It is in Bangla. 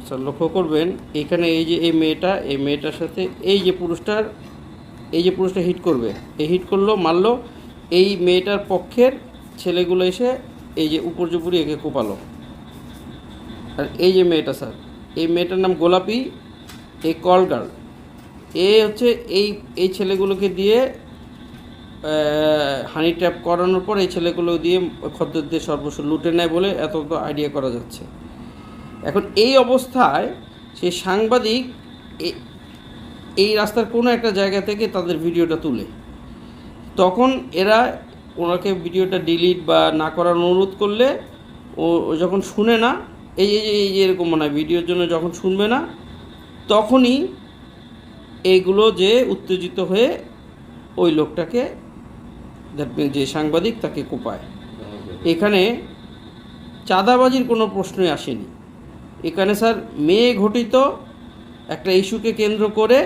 স্যার লক্ষ্য করবেন এখানে এই যে এই মেয়েটার সাথে এই যে পুরুষটা হিট করবে, এই হিট করলো মারলো, এই মেয়েটার পক্ষের ছেলেগুলো এসে এই যে উপর্যুপুরি একে কোপালো। আর এই যে মেয়েটা স্যার, এই মেয়েটার নাম গোলাপি, এই কল গার্ল, এ হচ্ছে এই ছেলেগুলোকে দিয়ে হানি ট্র্যাপ করানোর পর এই ছেলেগুলো দিয়ে খদ্দেরদের সর্বস্ব লুটে নেয় বলে এত আইডিয়া করা যাচ্ছে। এখন এই অবস্থায় সেই সাংবাদিক এই রাস্তার কোনো একটা জায়গা থেকে তাদের ভিডিওটা তুলে, তখন এরা ওনাকে ভিডিওটা ডিলিট বা না করার অনুরোধ করলে ও যখন শুনে না, এই যে এরকম মনে হয় ভিডিওর জন্য যখন শুনবে না, তখনই এইগুলো যে উত্তেজিত হয়ে ওই লোকটাকে যে সাংবাদিক তাকে কোপায়। এখানে চাঁদাবাজির কোনো প্রশ্নই আসেনি। এখানে স্যার মেয়ে ঘটিত একটা ইস্যুকে কেন্দ্র করে